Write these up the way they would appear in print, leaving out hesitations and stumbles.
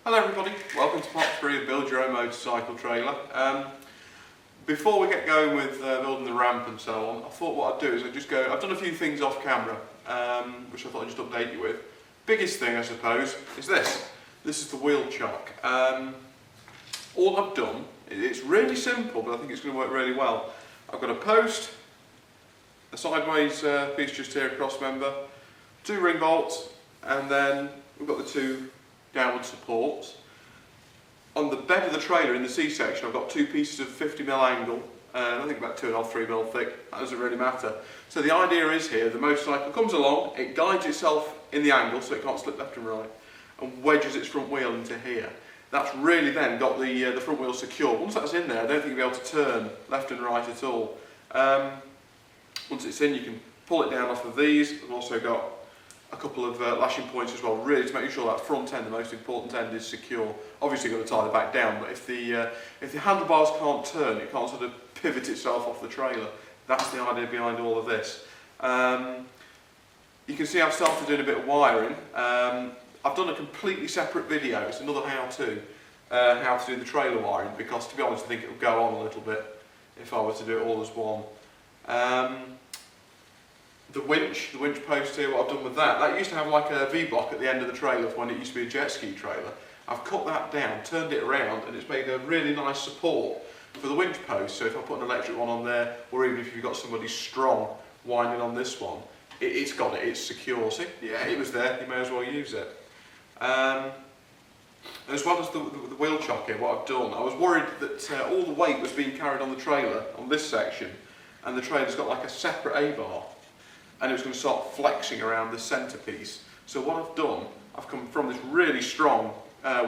Hello everybody, welcome to part 3 of Build Your Own Motorcycle Trailer. Before we get going with building the ramp and so on, I thought what I'd do is I've done a few things off camera, which I thought I'd just update you with. Biggest thing I suppose is this. This is the wheel chock. All I've done, it's really simple but I think it's going to work really well. I've got a post, a sideways piece just here, a cross member, 2 ring bolts, and then we've got the 2 downward supports. On the bed of the trailer in the C section I've got 2 pieces of 50mm angle, I think about 2.5–3mm thick, that doesn't really matter. So the idea is here, the motorcycle comes along, it guides itself in the angle so it can't slip left and right, and wedges its front wheel into here. That's really then got the front wheel secure. Once that's in there, I don't think you'll be able to turn left and right at all. Once it's in, you can pull it down off of these. I've also got a couple of lashing points as well, really to make sure that front end, the most important end, is secure. Obviously you've got to tie the back down, but if the handlebars can't turn, it can't sort of pivot itself off the trailer. That's the idea behind all of this. You can see I've started doing a bit of wiring. I've done a completely separate video, it's another how-to do the trailer wiring, because to be honest I think it would go on a little bit if I were to do it all as one. The winch post here, what I've done with that used to have like a V-block at the end of the trailer when it used to be a jet ski trailer. I've cut that down, turned it around, and it's made a really nice support for the winch post. So if I put an electric one on there, or even if you've got somebody strong winding on this one, it's got it, it's secure. See, yeah, it was there, you may as well use it. As well as the wheel chock here, what I've done, I was worried that all the weight was being carried on the trailer, on this section, and the trailer's got like a separate A-bar, and it was going to start flexing around the centrepiece. So what I've done, I've come from this really strong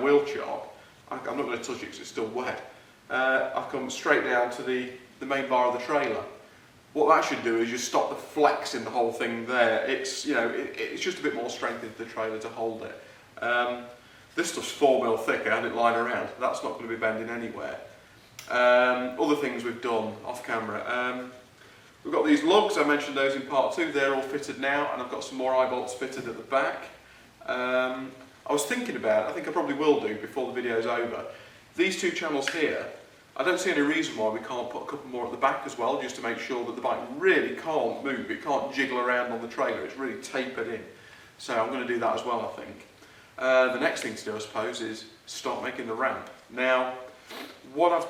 wheel chock. I'm not going to touch it because it's still wet. I've come straight down to the main bar of the trailer. What that should do is just stop the flex in the whole thing there. It's, you know, it's just a bit more strength into the trailer to hold it. This stuff's 4mm thick, I had it lying around. That's not going to be bending anywhere. Other things we've done off camera. We've got these lugs, I mentioned those in part 2, they're all fitted now, and I've got some more eye bolts fitted at the back. I was thinking about it, I think I probably will do before the video's over. These 2 channels here, I don't see any reason why we can't put a couple more at the back as well, just to make sure that the bike really can't move, it can't jiggle around on the trailer, it's really tapered in. So I'm going to do that as well, I think. The next thing to do, I suppose, is start making the ramp. Now, what I've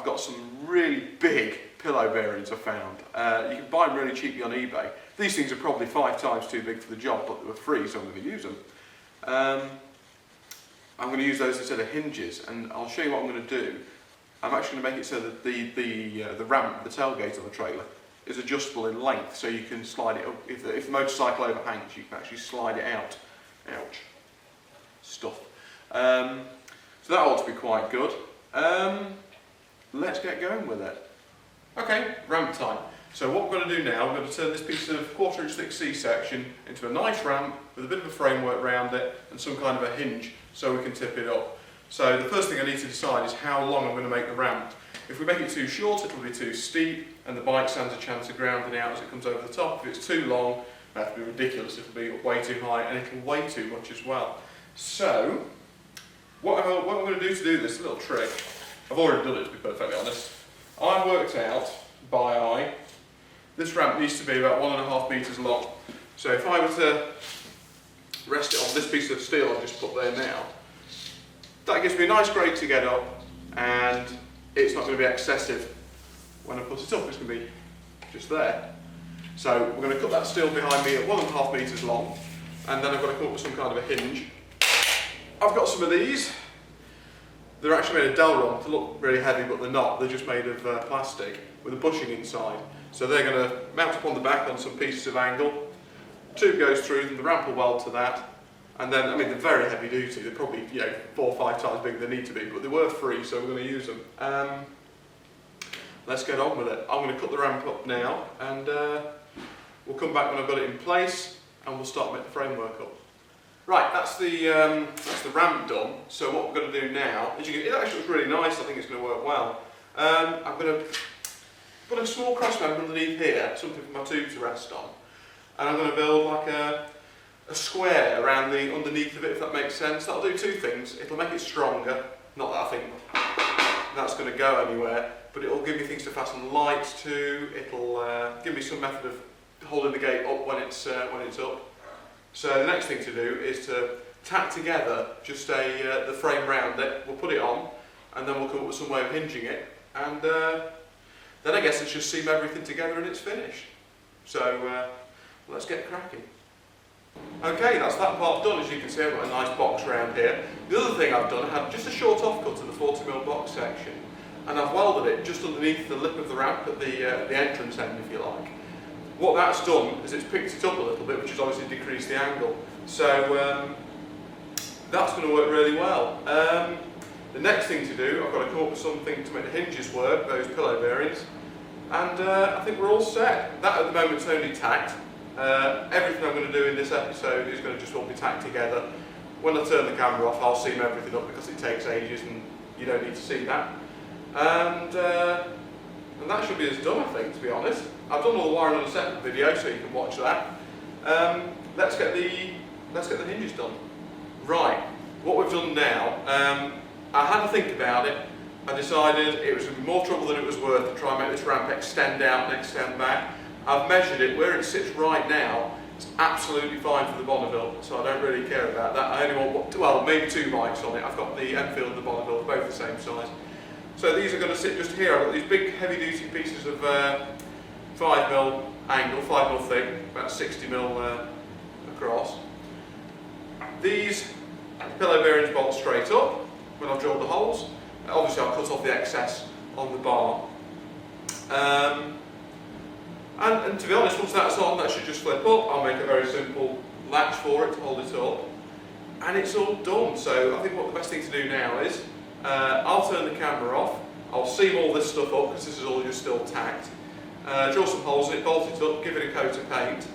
got some really big pillow bearings I found. You can buy them really cheaply on eBay. These things are probably 5 times too big for the job, but they were free, so I'm going to use them. I'm going to use those instead of hinges, and I'll show you what I'm going to do. I'm actually going to make it so that the ramp, the tailgate on the trailer, is adjustable in length, so you can slide it up. If the motorcycle overhangs, you can actually slide it out. Ouch. Stuff. So that ought to be quite good. Let's get going with it. Okay, ramp time. So what we're going to do now, we're going to turn this piece of 1/4 inch thick C section into a nice ramp with a bit of a framework around it and some kind of a hinge so we can tip it up. So the first thing I need to decide is how long I'm going to make the ramp. If we make it too short, it'll be too steep and the bike stands a chance of grounding out as it comes over the top. If it's too long, that'll be ridiculous, it'll be way too high and it'll weigh too much as well. So, what I'm going to do this, a little trick, I've already done it to be perfectly honest. I've worked out, by eye, this ramp needs to be about 1.5 metres long. So if I were to rest it on this piece of steel I've just put there now, that gives me a nice grade to get up, and it's not going to be excessive when I put it up, it's going to be just there. So we're going to cut that steel behind me at 1.5 metres long, and then I've got to come up with some kind of a hinge. I've got some of these. They're actually made of Delron to look really heavy, but they're not. They're just made of plastic with a bushing inside. So they're going to mount up on the back on some pieces of angle. Tube goes through them, the ramp will weld to that. And then, I mean, they're very heavy duty. They're probably, you know, 4 or 5 times bigger than they need to be, but they were free, so we're going to use them. Let's get on with it. I'm going to cut the ramp up now, and we'll come back when I've got it in place, and we'll start making the framework up. Right, that's the ramp done. So what we're going to do now, as you can, it actually looks really nice. I think it's going to work well. I'm going to put a small cross member underneath here, something for my tube to rest on, and I'm going to build like a square around the underneath of it, if that makes sense. That'll do two things. It'll make it stronger, not that I think that's going to go anywhere, but it'll give me things to fasten lights to. It'll give me some method of holding the gate up when it's up. So the next thing to do is to tack together just the frame round it. We'll put it on, and then we'll come up with some way of hinging it, and then I guess it's just seam everything together and it's finished. So let's get cracking. Okay, that's that part done. As you can see, I've got a nice box around here. The other thing I've done, I had just a short offcut to the 40mm box section, and I've welded it just underneath the lip of the ramp at the entrance end, if you like. What that's done is it's picked it up a little bit, which has obviously decreased the angle. So that's going to work really well. The next thing to do, I've got to come up with something to make the hinges work, those pillow bearings, and I think we're all set. That at the moment is only tacked. Everything I'm going to do in this episode is going to just all be tacked together. When I turn the camera off, I'll seam everything up because it takes ages and you don't need to see that. And that should be as done, I think, to be honest. I've done all the wiring on a separate video, so you can watch that. Let's get the hinges done. Right, what we've done now, I had to think about it. I decided it was going to be more trouble than it was worth to try and make this ramp extend out and extend back. I've measured it, where it sits right now, it's absolutely fine for the Bonneville, so I don't really care about that. I only want, well, maybe two mics on it. I've got the Enfield and the Bonneville, both the same size. So these are going to sit just here. I've got these big heavy duty pieces of 5mm angle, 5mm thick, about 60mm across. These pillow bearings bolt straight up when I've drilled the holes. Obviously I'll cut off the excess on the bar. And to be honest, once that's on, that should just flip up. I'll make a very simple latch for it to hold it up, and it's all done. So I think what the best thing to do now is, I'll turn the camera off, I'll seam all this stuff up because this is all just still tacked, drill some holes in it, bolt it up, give it a coat of paint.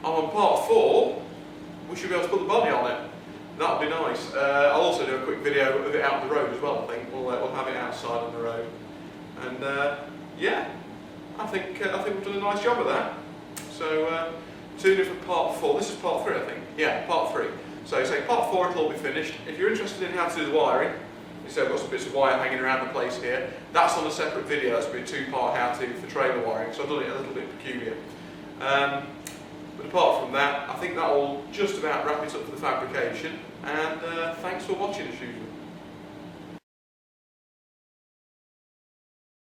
And on part 4, we should be able to put the body on it. That'll be nice. I'll also do a quick video of it out on the road as well. I think we'll have it outside on the road, and yeah. I think we've done a nice job of that. So tune in for part 4. This is part 3, I think. Yeah, part 3. So say part 4 it'll all be finished. If you're interested in how to do the wiring, you see I've got some bits of wire hanging around the place here. That's on a separate video. That's been a 2-part how-to for trailer wiring. So I've done it a little bit peculiar. But apart from that, I think that will just about wrap it up for the fabrication. And thanks for watching as usual.